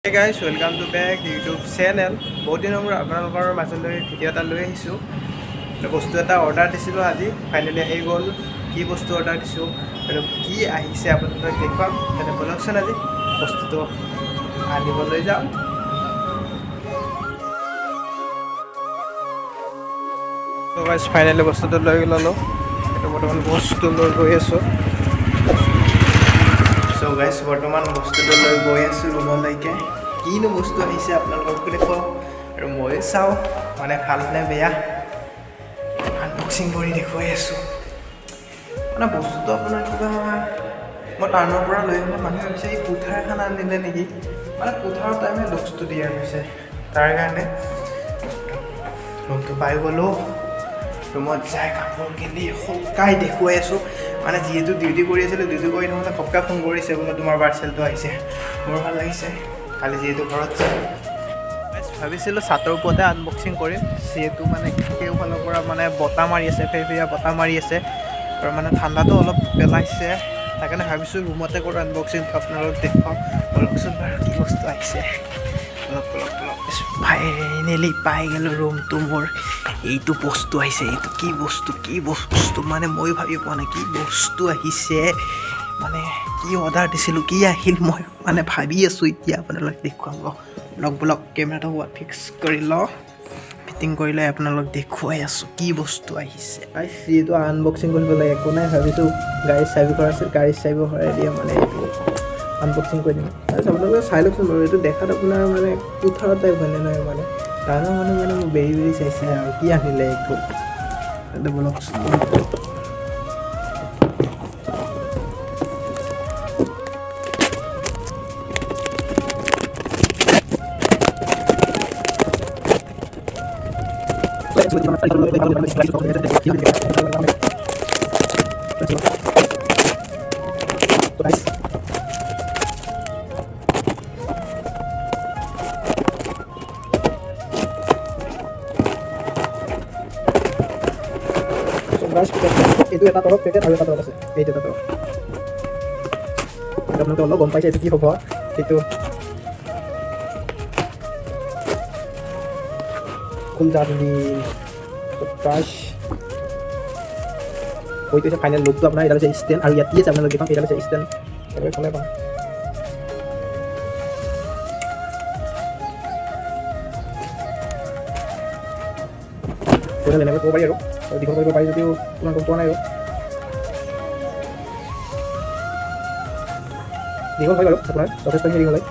Hey guys, welcome to back YouTube channel. বহুত দিনৰ মূৰত আপোনালোকৰ মাজলৈ ভিডিঅ' এটা লৈ আহিছোঁ। বস্তু এটা অৰ্ডাৰ দিছিলোঁ আজি ফাইনেলি আহি গ'ল। কি বস্তু অৰ্ডাৰ দিছোঁ আৰু কি আহিছে আপোনালোকক দেখুৱাম। তেনে বলকচোন আজি বস্তুটো আনিবলৈ যাম। তো গাইজ ফাইনেলি বস্তুটো লৈ ল'লোঁ। এইটো বৰ্তমান বস্তু লৈ গৈ আছোঁ। চ' গাইজ বৰ্তমান বস্তুটো লৈ গৈ আছোঁ ৰুমলৈকে। কিনো বস্তু আহিছে আপোনালোককো দেখুৱাওঁ আৰু ময়ো চাওঁ মানে ভাল নে বেয়া আনবক্সিং কৰি দেখুৱাই আছোঁ। মানে বস্তুটো আপোনাৰ কিবা মই টাউনৰ পৰা লৈ আহিলে মানুহে ভাবিছে এই পুঠাৰ এখন আনিলে নেকি, মানে পুঠাৰৰ টাইমে বস্তু দিয়া হৈছে। তাৰ কাৰণে ৰুমটো পাই গ'লোঁ। ৰুমত যাই কাপোৰ কিনি সকাই দেখুৱাই আছোঁ। মানে যিহেতু ডিউটি কৰি আছিলোঁ, ডিউটি কৰি থাকোঁতে সবকা ফোন কৰিছে বোলে তোমাৰ পাৰ্চেলটো আহিছে। মোৰ ভাল লাগিছে কালি যিহেতু ঘৰত ভাবিছিলোঁ ছাতৰ ওপৰতে আনবক্সিং কৰিম, যিহেতু মানে সেইফালৰ পৰা মানে বতাহ মাৰি আছে, ফেৰফেৰীয়া বতাহ মাৰি আছে আৰু মানে ঠাণ্ডাটো অলপ পেলাইছে। তাৰ কাৰণে ভাবিছোঁ ৰুমতে কৰোঁ আনবক্সিং, আপোনালোকক দেখুৱাওঁ। বলকচোন বাৰু কি বস্তু আহিছে। ফাইনেলি পাই গ'লোঁ ৰুমটো মোৰ। এইটো বস্তু আহিছে, এইটো কি বস্তু মানে মই ভাবি পোৱা নাই কি বস্তু আহিছে। মানে কি অৰ্ডাৰ দিছিলোঁ, কি আহিল মই মানে ভাবি আছোঁ এতিয়া আপোনালোক দেখুৱাম। ব্লগ কেমেৰাটো ফিক্স কৰি লওঁ, ফিটিং কৰি লৈ আপোনালোক দেখুৱাই আছোঁ কি বস্তু আহিছে। গাইজ যিহেতু আনবক্সিং কৰিব লাগে একো নাই, ভাবিছোঁ গাড়ীৰ চাবি ঘৰ আছিল, গাড়ীৰ চাবি ভৰাই দিয়ে মানে এইটো আনবক্সিং কৰি দিম। তাৰপিছত আপোনালোকে চাই লওকচোন বাৰু, এইটো দেখাত আপোনাৰ মানে পুঠাৰৰ টাইপ হয়নে নহয়, মানে ডাঙৰ মানুহ মানে মোক বেৰি চাইছে আৰু কি আনিলে এইটো বলকচোন। এইটো এটা তৰফ পেকেট আৰু এটা তৰফ আছে, এইটো এটা তৰফ। আপোনালোকে অলপ গম পাইছে এইটো কি হ'ব। এইটো খুল যাবি ব্ৰাছ হয়তো হৈছে ফাইনেল লুকটো আপোনাৰ। এটা হৈছে ষ্টেণ্ড আৰু ইয়াত কি আছে আপোনালোকে দেখুৱাম। এটা হৈছে ষ্টেণ্ড, একেবাৰে ক'লে পাওঁ। এনেকৈ ক'ব পাৰি আৰু দীঘল কৰিব পাৰি যদিও ইমান গম পোৱা নাই আৰু দীঘল হয় বাৰু আপোনাৰ যথেষ্টখিনি দীঘল হয়।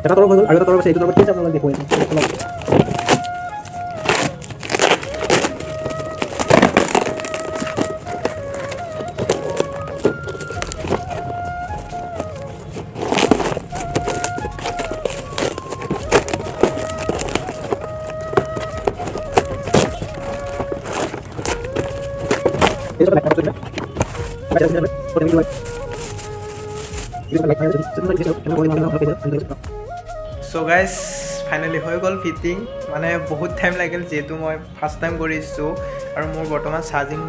এটা তৰফ হৈ গ'ল আৰু এটা তৰফ আছে, এইটো তৰফত কি আছে আপোনালোকে দেখুৱাই আছোঁ। So guys, ফাইনেলি হৈ গ'ল ফিটিং। মানে বহুত টাইম লাগিল যিহেতু মই ফাৰ্ষ্ট টাইম কৰিছোঁ আৰু মোৰ বৰ্তমান চাৰ্জিং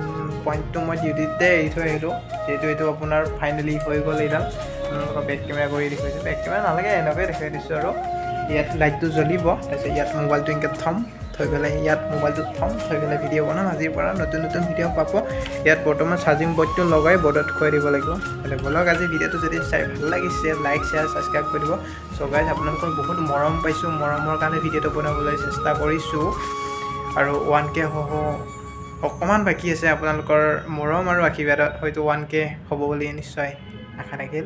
পইণ্টটো মই ডিউটিতে এৰি থৈ আহিলোঁ। যিহেতু এইটো আপোনাৰ ফাইনেলি হৈ গ'ল। এইডাল আপোনালোকক বেক কেমেৰা কৰি দেখুৱাইছোঁ, বেক কেমেৰা নালাগে এনেকৈ দেখুৱাই দিছোঁ আৰু ইয়াত লাইটটো জ্বলিব। তাৰপিছত ইয়াত মোবাইলটো এনেকৈ থৈ পেলাই ইয়াত মোবাইলটো থৈ পেলাই ভিডিঅ' বনাম। আজিৰ পৰা নতুন ভিডিঅ' পাব। ইয়াত বৰ্তমান চাৰ্জিং পইণ্টটো লগাই বৰ্ডত খুৱাই দিব লাগিব। বলক আজি ভিডিঅ'টো যদি চাই ভাল লাগিছে লাইক শ্বেয়াৰ ছাবস্ক্ৰাইব কৰি দিব। চ' গাইজ আপোনালোকৰ বহুত মৰম পাইছোঁ, মৰমৰ কাৰণে ভিডিঅ'টো বনাবলৈ চেষ্টা কৰিছোঁ আৰু 1K অকণমান বাকী আছে। আপোনালোকৰ মৰম আৰু আশীৰ্বাদত হয়তো 1K হ'ব বুলি নিশ্চয় আশা থাকিল।